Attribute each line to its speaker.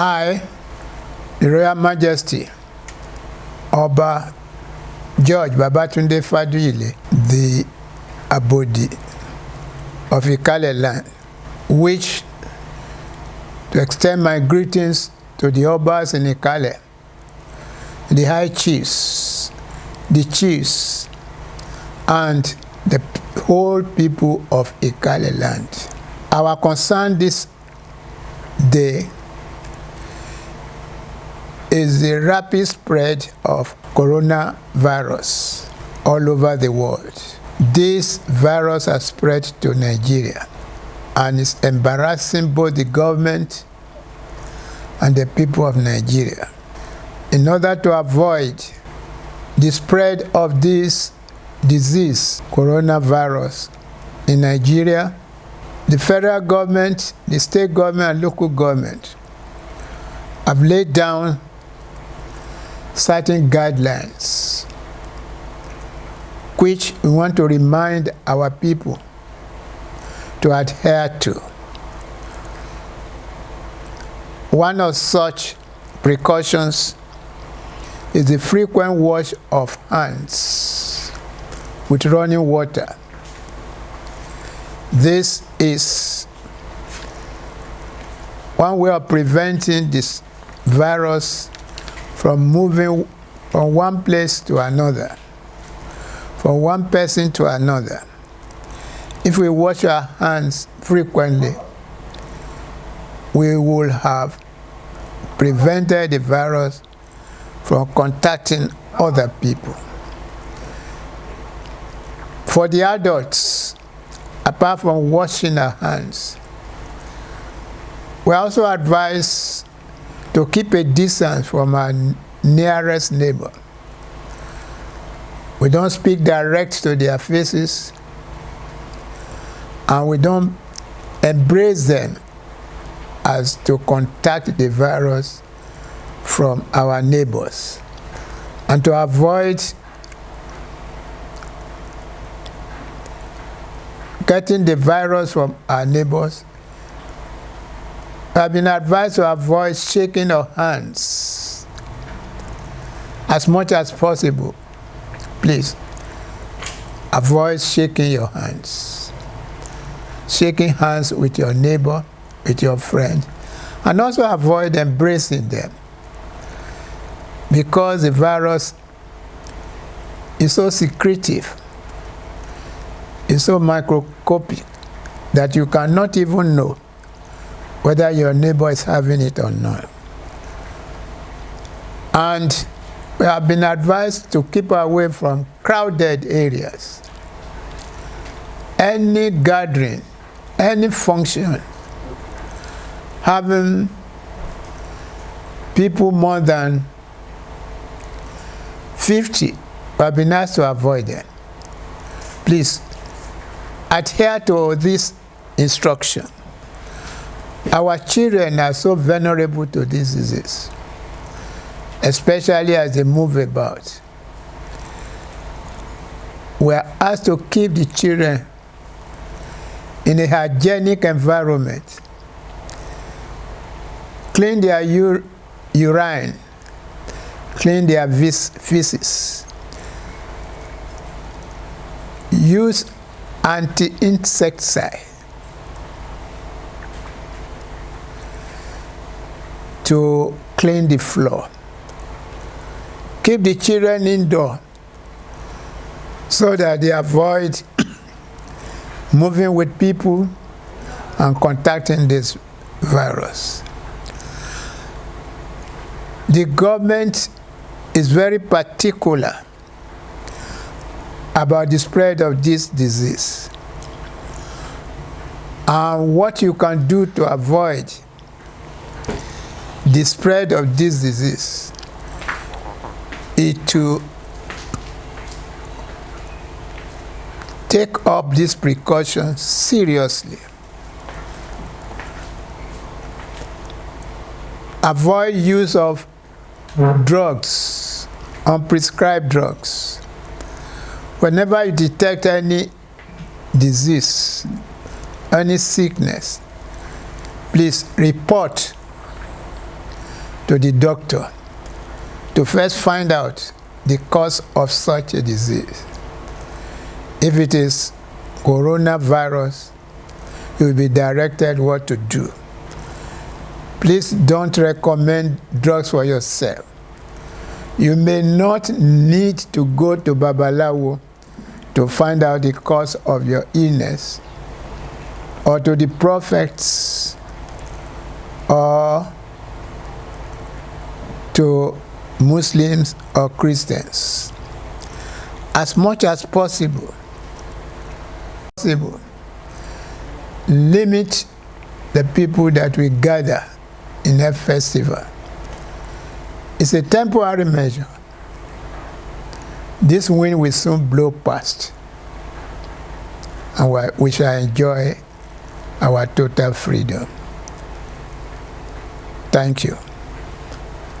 Speaker 1: I, the Royal Majesty, Oba George Babatunde Faduyile, the Abodi of Ikale land, wish to extend my greetings to the Obas in Ikale, the High Chiefs, the Chiefs, and the whole people of Ikale land. Our concern this day is the rapid spread of coronavirus all over the world. This virus has spread to Nigeria and is embarrassing both the government and the people of Nigeria. In order to avoid the spread of this disease, coronavirus, in Nigeria, the federal government, the state government, and local government have laid down certain guidelines which we want to remind our people to adhere to. One of such precautions is the frequent wash of hands with running water. This is one way of preventing this virus from moving from one place to another, from one person to another. If we wash our hands frequently, we will have prevented the virus from contacting other people. For the adults, apart from washing our hands, we also advise to keep a distance from our nearest neighbor. We don't speak direct to their faces, and we don't embrace them as to contact the virus from our neighbors. And to avoid getting the virus from our neighbors, we have been advised to avoid shaking our hands as much as possible. Please, avoid shaking your hands. Shaking hands with your neighbor, with your friend, and also avoid embracing them, because the virus is so secretive, is so microscopic, that you cannot even know whether your neighbor is having it or not. And we have been advised to keep away from crowded areas. Any gathering, any function having people more than 50, we have been asked to avoid them. Please adhere to this instruction. Our children are so vulnerable to this disease, especially as they move about. We are asked to keep the children in a hygienic environment, clean their urine, clean their feces, use anti-insecticide to clean the floor. Keep the children indoor so that they avoid moving with people and contacting this virus. The government is very particular about the spread of this disease, and what you can do to avoid the spread of this disease is to take up these precautions seriously. Avoid use of drugs, unprescribed drugs. Whenever you detect any disease, any sickness, please report to the doctor to first find out the cause of such a disease. If it is coronavirus, you will be directed what to do. Please don't recommend drugs for yourself. You may not need to go to Babalawo to find out the cause of your illness, or to the prophets, or to Muslims or Christians. As much as possible, limit the people that we gather in a festival. It's a temporary measure. This wind will soon blow past, and we shall enjoy our total freedom. Thank you.